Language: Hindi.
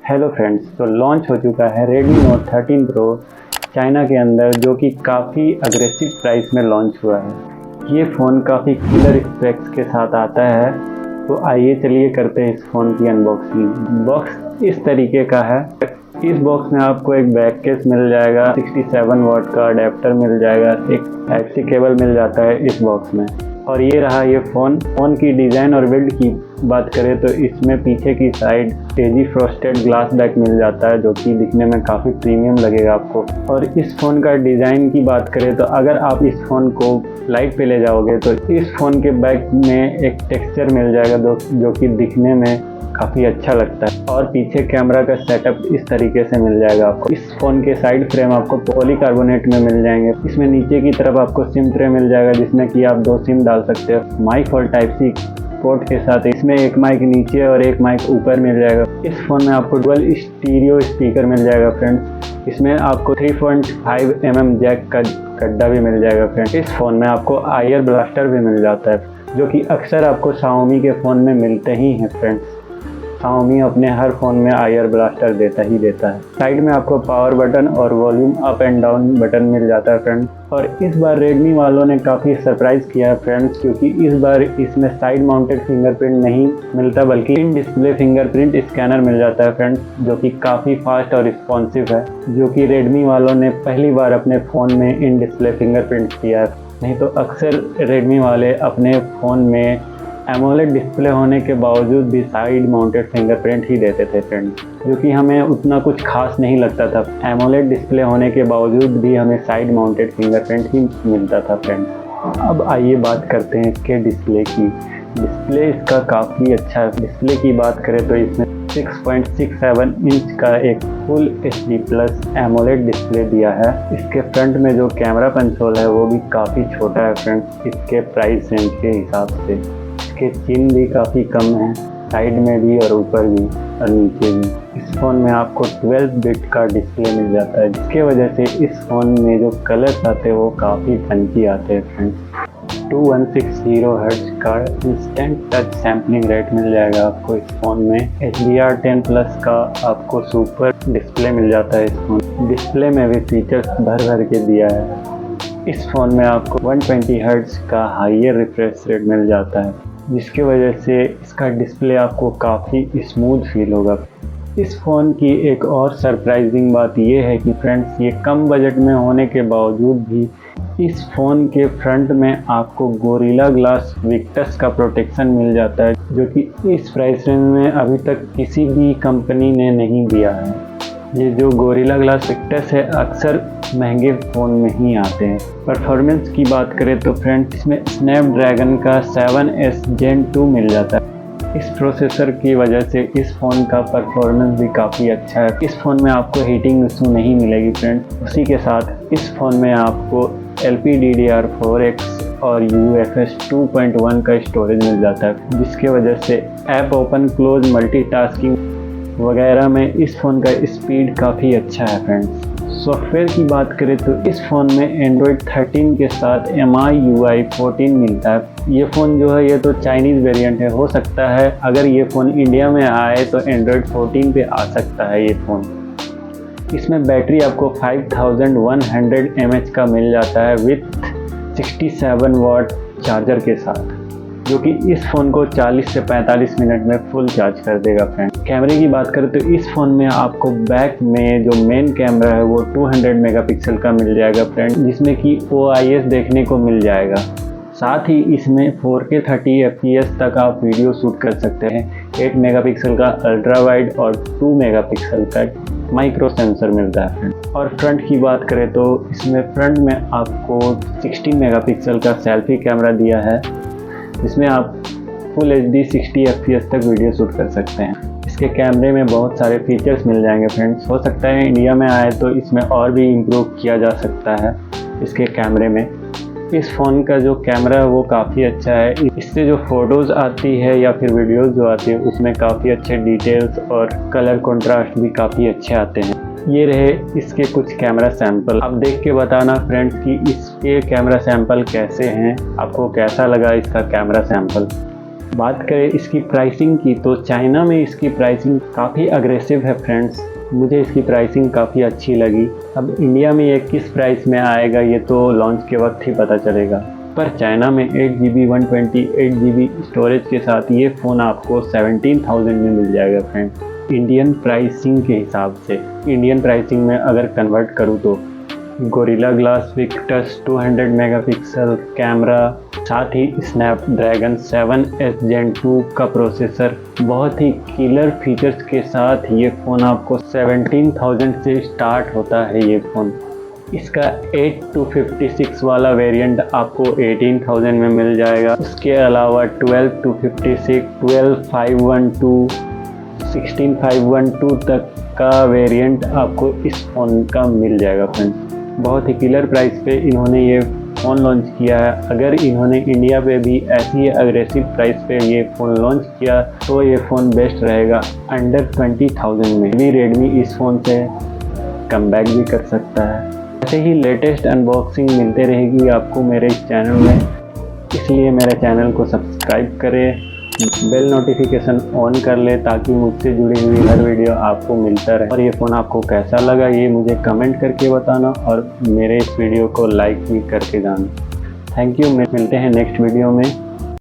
हेलो फ्रेंड्स, तो लॉन्च हो चुका है Redmi Note 13 Pro चाइना के अंदर, जो कि काफ़ी अग्रेसिव प्राइस में लॉन्च हुआ है। ये फ़ोन काफ़ी किलर स्पेक्स के साथ आता है। तो आइए चलिए करते हैं इस फ़ोन की अनबॉक्सिंग। बॉक्स इस तरीके का है। इस बॉक्स में आपको एक बैक केस मिल जाएगा, 67 वाट का अडेप्टर मिल जाएगा, एक Type-C केबल मिल जाता है इस बॉक्स में। और ये रहा ये फ़ोन की डिज़ाइन और बिल्ड की बात करें तो इसमें पीछे की साइड एजी फ्रॉस्टेड ग्लास बैक मिल जाता है, जो कि दिखने में काफ़ी प्रीमियम लगेगा आपको। और इस फ़ोन का डिज़ाइन की बात करें तो अगर आप इस फ़ोन को लाइट पे ले जाओगे तो इस फ़ोन के बैक में एक टेक्सचर मिल जाएगा जो कि दिखने में काफ़ी अच्छा लगता है। और पीछे कैमरा का सेटअप इस तरीके से मिल जाएगा आपको। इस फ़ोन के साइड फ्रेम आपको पॉलीकार्बोनेट में मिल जाएंगे। इसमें नीचे की तरफ आपको सिम ट्रे मिल जाएगा, जिसमें कि आप 2 सिम डाल सकते हो। माइक और Type-C पोर्ट के साथ इसमें एक माइक नीचे और एक माइक ऊपर मिल जाएगा। इस फ़ोन में आपको डुअल स्टीरियो स्पीकर मिल जाएगा फ्रेंड्स। इसमें आपको 3.5 mm जैक का गड्ढा भी मिल जाएगा फ्रेंड्स। इस फ़ोन में आपको आयर ब्लास्टर भी मिल जाता है, जो कि अक्सर आपको Xiaomi के फ़ोन में मिलते ही हैं फ्रेंड्स। Xiaomi अपने हर फ़ोन में आयर ब्लास्टर देता है। साइड में आपको पावर बटन और volume up and down button मिल जाता है फ्रेंड्स। और इस बार Redmi वालों ने काफ़ी सरप्राइज़ किया है फ्रेंड्स, क्योंकि इस बार इसमें साइड माउंटेड फिंगरप्रिंट नहीं मिलता, बल्कि इन डिस्प्ले फिंगरप्रिंट स्कैनर मिल जाता है फ्रेंड्स, जो कि काफ़ी फास्ट और रिस्पॉन्सिव है, जो कि Redmi वालों ने पहली बार अपने फ़ोन में इन डिस्प्ले फिंगरप्रिंट किया है। नहीं तो अक्सर Redmi वाले अपने फ़ोन में एमोलेड डिस्प्ले होने के बावजूद भी साइड माउंटेड फिंगरप्रिंट ही देते थे फ्रेंड्स, जो कि हमें उतना कुछ खास नहीं लगता था। एमोलेड डिस्प्ले होने के बावजूद भी हमें साइड माउंटेड फिंगरप्रिंट ही मिलता था फ्रेंड्स। अब आइए बात करते हैं इसके डिस्प्ले की। डिस्प्ले इसका काफ़ी अच्छा है। डिस्प्ले की बात करें तो इसमें 6.67 इंच का एक फुल HD+ एमोलेड डिस्प्ले दिया है। इसके फ्रंट में जो कैमरा कंसोल है वो भी काफ़ी छोटा है फ्रेंड्स, इसके प्राइस रेंज के हिसाब से। इसके चिन भी काफ़ी कम है, साइड में भी और ऊपर भी और नीचे भी। इस फ़ोन में आपको 12 बिट का डिस्प्ले मिल जाता है, जिसके वजह से इस फ़ोन में जो कलर्स आते हैं वो काफ़ी फंकी आते हैं फ्रेंड्स। 2160 हर्ट्ज का इंस्टेंट टच सैम्पलिंग रेट मिल जाएगा आपको इस फ़ोन में। HDR10+ का आपको सुपर डिस्प्ले मिल जाता है इस फ़ोन। डिस्प्ले में भी फीचर्स भर के दिया है। इस फ़ोन में आपको 120 हर्ट्ज का हाइयर रिफ्रेश रेट मिल जाता है, जिसकी वजह से इसका डिस्प्ले आपको काफ़ी स्मूथ फील होगा। इस फ़ोन की एक और सरप्राइजिंग बात ये है कि फ्रेंड्स, ये कम बजट में होने के बावजूद भी इस फ़ोन के फ्रंट में आपको गोरिल्ला ग्लास विक्टस का प्रोटेक्शन मिल जाता है, जो कि इस प्राइस रेंज में अभी तक किसी भी कंपनी ने नहीं दिया है। ये जो गोरिल्ला ग्लास विक्टस है अक्सर महंगे फ़ोन में ही आते हैं। परफॉर्मेंस की बात करें तो फ्रेंड्स, इसमें स्नैपड्रैगन का 7S Gen 2 मिल जाता है। इस प्रोसेसर की वजह से इस फ़ोन का परफॉर्मेंस भी काफ़ी अच्छा है। इस फ़ोन में आपको हीटिंग इशू नहीं मिलेगी फ्रेंड्स। उसी के साथ इस फ़ोन में आपको LPDDR4X और UFS 2.1 का स्टोरेज मिल जाता है, जिसके वजह से ऐप ओपन क्लोज मल्टीटास्किंग वगैरह में इस फ़ोन का स्पीड काफ़ी अच्छा है फ्रेंड्स। सॉफ्टवेयर की बात करें तो इस फ़ोन में Android 13 के साथ MIUI 14 मिलता है। ये फ़ोन जो है ये तो चाइनीज़ वेरिएंट है, हो सकता है अगर ये फ़ोन इंडिया में आए तो Android 14 पे आ सकता है ये फ़ोन। इसमें बैटरी आपको 5100 mAh का मिल जाता है विथ 67 वाट चार्जर के साथ, जो कि इस फ़ोन को 40 से 45 मिनट में फुल चार्ज कर देगा फ्रेंड। कैमरे की बात करें तो इस फ़ोन में आपको बैक में जो मेन कैमरा है वो 200 मेगापिक्सल का मिल जाएगा फ्रेंड, जिसमें कि OIS देखने को मिल जाएगा। साथ ही इसमें 4K 30 FPS तक आप वीडियो शूट कर सकते हैं। 8 मेगापिक्सल का अल्ट्रा वाइड और 2 मेगापिक्सल का माइक्रो सेंसर मिलता है फ्रेंड। और फ्रंट की बात करें तो इसमें फ्रंट में आपको 16 मेगापिक्सल का सेल्फी कैमरा दिया है, जिसमें आप फुल HD 60 FPS तक वीडियो शूट कर सकते हैं। इसके कैमरे में बहुत सारे फीचर्स मिल जाएंगे फ्रेंड्स। हो सकता है इंडिया में आए तो इसमें और भी इम्प्रूव किया जा सकता है इसके कैमरे में। इस फ़ोन का जो कैमरा है वो काफ़ी अच्छा है। इससे जो फ़ोटोज़ आती है या फिर वीडियोज़ जो आती है उसमें काफ़ी अच्छे डिटेल्स और कलर कंट्रास्ट भी काफ़ी अच्छे आते हैं। ये रहे इसके कुछ कैमरा सैंपल। आप देख के बताना फ्रेंड्स कि इसके कैमरा सैंपल कैसे हैं, आपको कैसा लगा इसका कैमरा सैंपल। बात करें इसकी प्राइसिंग की तो चाइना में इसकी प्राइसिंग काफ़ी अग्रेसिव है फ्रेंड्स। मुझे इसकी प्राइसिंग काफ़ी अच्छी लगी। अब इंडिया में ये किस प्राइस में आएगा ये तो लॉन्च के वक्त ही पता चलेगा। पर चाइना में 8GB 128GB स्टोरेज के साथ ये फ़ोन आपको 17,000 में मिल जाएगा फ्रेंड्स। इंडियन प्राइसिंग के हिसाब से, इंडियन प्राइसिंग में अगर कन्वर्ट करूँ तो gorilla glass Victus 200 megapixel camera, साथ ही स्नैपड्रैगन 7S Gen 2 का प्रोसेसर, बहुत ही किलर फीचर्स के साथ ये फ़ोन आपको 17,000 से स्टार्ट होता है ये फ़ोन। इसका 8 to 56 वाला वेरिएंट आपको 18,000 में मिल जाएगा। उसके अलावा 12 to 56, 12,512, 16,512 तक का वेरिएंट आपको इस फ़ोन का मिल जाएगा फ्रेंड्स। बहुत ही किलर प्राइस पे इन्होंने ये फ़ोन लॉन्च किया है। अगर इन्होंने इंडिया पे भी ऐसी ही अग्रेसिव प्राइस पे ये फ़ोन लॉन्च किया तो ये फ़ोन बेस्ट रहेगा। अंडर 20,000 में भी रेडमी इस फ़ोन से कमबैक भी कर सकता है। ऐसे ही लेटेस्ट अनबॉक्सिंग मिलते रहेगी आपको मेरे इस चैनल में, इसलिए मेरे चैनल को सब्सक्राइब करें, बेल नोटिफिकेशन ऑन कर ले ताकि मुझसे जुड़ी हुई हर वीडियो आपको मिलता रहे। और ये फ़ोन आपको कैसा लगा ये मुझे कमेंट करके बताना और मेरे इस वीडियो को लाइक भी करके जाना। Thank you. मिलते हैं नेक्स्ट वीडियो में।